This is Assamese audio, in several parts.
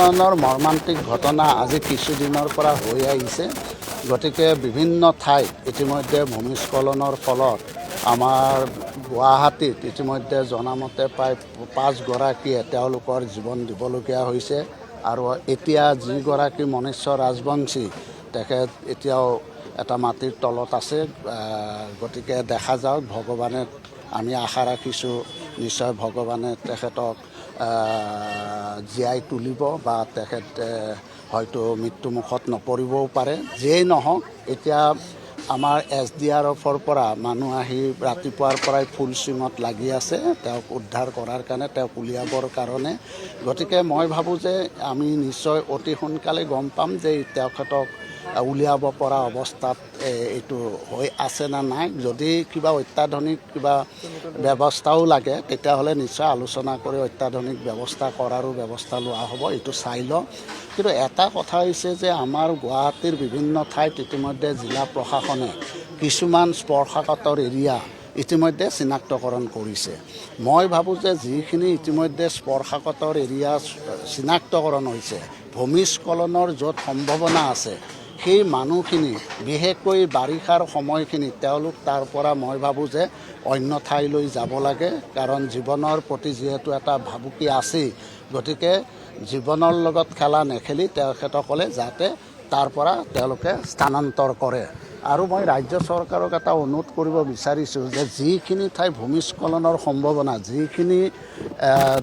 ধৰণৰ মৰ্মান্তিক ঘটনা আজি কিছুদিনৰ পৰা হৈ আহিছে। গতিকে বিভিন্ন ঠাইত ইতিমধ্যে ভূমিস্খলনৰ ফলত আমাৰ গুৱাহাটীত ইতিমধ্যে জনামতে প্ৰায় 5 গৰাকীয়ে তেওঁলোকৰ জীৱন দিবলগীয়া হৈছে। আৰু এতিয়া যিগৰাকী মনেশ্বৰ ৰাজবংশী তেখেত এতিয়াও এটা মাটিৰ তলত আছে। গতিকে দেখা যাওক, ভগৱানে আমি আশা ৰাখিছোঁ নিশ্চয় ভগৱানে তেখেতক জীয়াই তুলিব বা তেখেত হয়তো মৃত্যুমুখত নপৰিবও পাৰে। যিয়েই নহওক, এতিয়া আমাৰ SDRFৰ পৰা মানুহ আহি ৰাতিপুৱাৰ পৰাই ফুল চিঙত লাগি আছে তেওঁক উদ্ধাৰ কৰাৰ কাৰণে, তেওঁক উলিয়াবৰ কাৰণে। গতিকে মই ভাবোঁ যে আমি নিশ্চয় অতি সোনকালে গম পাম যে তেখেতক উলিয়াব পৰা অৱস্থাত এইটো হৈ আছে না নাই। যদি কিবা অত্যাধুনিক কিবা ব্যৱস্থাও লাগে তেতিয়াহ'লে নিশ্চয় আলোচনা কৰি অত্যাধুনিক ব্যৱস্থা কৰাৰো ব্যৱস্থা লোৱা হ'ব, এইটো চাই লওঁ। কিন্তু এটা কথা হৈছে যে আমাৰ গুৱাহাটীৰ বিভিন্ন ঠাইত ইতিমধ্যে জিলা প্ৰশাসনে কিছুমান স্পৰ্শকাতৰ এৰিয়া ইতিমধ্যে চিনাক্তকৰণ কৰিছে। মই ভাবোঁ যে যিখিনি ইতিমধ্যে স্পৰ্শকাতৰ এৰিয়া চিনাক্তকৰণ হৈছে, ভূমিস্খলনৰ য'ত সম্ভাৱনা আছে সেই মানুহখিনি, বিশেষকৈ বাৰিষাৰ সময়খিনি তেওঁলোক তাৰ পৰা মই ভাবোঁ যে অন্য ঠাইলৈ যাব লাগে। কাৰণ জীৱনৰ প্ৰতি যিহেতু এটা ভাবুকি আছেই, গতিকে জীৱনৰ লগত খেলা নেখেলি তেখেতসকলে যাতে তাৰ পৰা তেওঁলোকে স্থানান্তৰ কৰে। আৰু মই ৰাজ্য চৰকাৰক এটা অনুৰোধ কৰিব বিচাৰিছোঁ যে যিখিনি ঠাই ভূমিস্খলনৰ সম্ভাৱনা, যিখিনি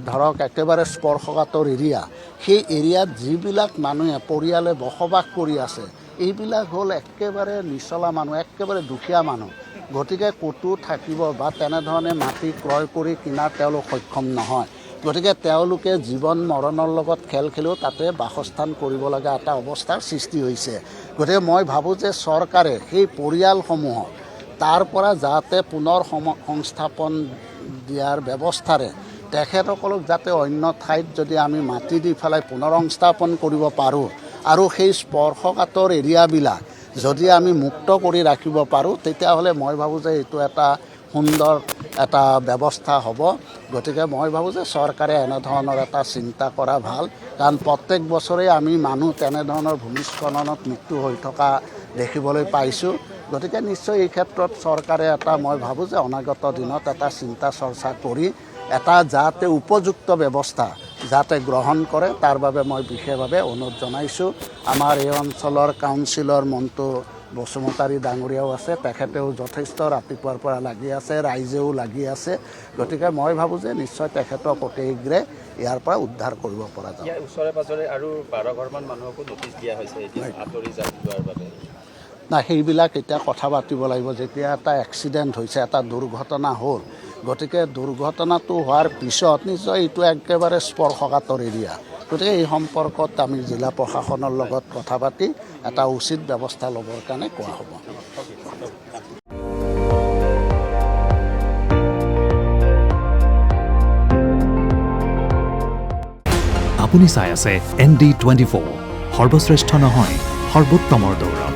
ধৰক একেবাৰে স্পৰ্শকাতৰ এৰিয়া, সেই এৰিয়াত যিবিলাক মানুহে পৰিয়ালে বসবাস কৰি আছে এইবিলাক হ'ল একেবাৰে নিচলা মানুহ, একেবাৰে দুখীয়া মানুহ। গতিকে ক'তো থাকিব বা তেনেধৰণে মাটি ক্ৰয় কৰি কিনাৰ তেওঁলোক সক্ষম নহয়। গতিকে তেওঁলোকে জীৱন মৰণৰ লগত খেল খেলিও তাতে বাসস্থান কৰিব লগা এটা অৱস্থাৰ সৃষ্টি হৈছে। গতিকে মই ভাবোঁ যে চৰকাৰে সেই পৰিয়ালসমূহক তাৰ পৰা যাতে পুনৰ সংস্থাপন দিয়াৰ ব্যৱস্থাৰে তেখেতসকলক যাতে অন্য ঠাইত যদি আমি মাটি দি পেলাই পুনৰ সংস্থাপন কৰিব পাৰোঁ আৰু সেই স্পৰ্শকাতৰ এৰিয়াবিলাক যদি আমি মুক্ত কৰি ৰাখিব পাৰোঁ, তেতিয়াহ'লে মই ভাবোঁ যে এইটো এটা সুন্দৰ এটা ব্যৱস্থা হ'ব। গতিকে মই ভাবোঁ যে চৰকাৰে এনেধৰণৰ এটা চিন্তা কৰা ভাল। কাৰণ প্ৰত্যেক বছৰেই আমি মানুহ তেনেধৰণৰ ভূমিস্খলনত মৃত্যু হৈ থকা দেখিবলৈ পাইছোঁ। গতিকে নিশ্চয় এই ক্ষেত্ৰত চৰকাৰে এটা মই ভাবোঁ যে অনাগত দিনত এটা চিন্তা চৰ্চা কৰি এটা যাতে উপযুক্ত ব্যৱস্থা যাতে গ্ৰহণ কৰে তাৰ বাবে মই বিশেষভাৱে অনুৰোধ জনাইছোঁ। আমাৰ এই অঞ্চলৰ কাউন্সিলৰ মণ্টু বসুমতাৰী ডাঙৰীয়াও আছে, তেখেতেও যথেষ্ট ৰাতিপুৱাৰ পৰা লাগি আছে, ৰাইজেও লাগি আছে। গতিকে মই ভাবোঁ যে নিশ্চয় তেখেতক অতি শীঘ্ৰে ইয়াৰ পৰা উদ্ধাৰ কৰিব পৰা যাব। ওচৰে পাজৰে আৰু 12 ঘৰমান মানুহকো নটিচ দিয়া হৈছে আঁতৰি যোৱাৰ বাবে। না, সেইবিলাক এতিয়া কথা পাতিব লাগিব। যেতিয়া এটা এক্সিডেণ্ট হৈছে, এটা দুৰ্ঘটনা হ'ল, গতিকে দুৰ্ঘটনাটো হোৱাৰ পিছত নিশ্চয় এইটো একেবাৰে স্পৰ্শকাতৰ এৰিয়া। গতিকে এই সম্পৰ্কত আমি জিলা প্ৰশাসনৰ লগত কথা পাতি এটা উচিত ব্যৱস্থা ল'বৰ কাৰণে কোৱা হ'ব। আপুনি চাই আছে ND24, সৰ্বশ্ৰেষ্ঠ নহয় সৰ্বোত্তমৰ দৌৰ।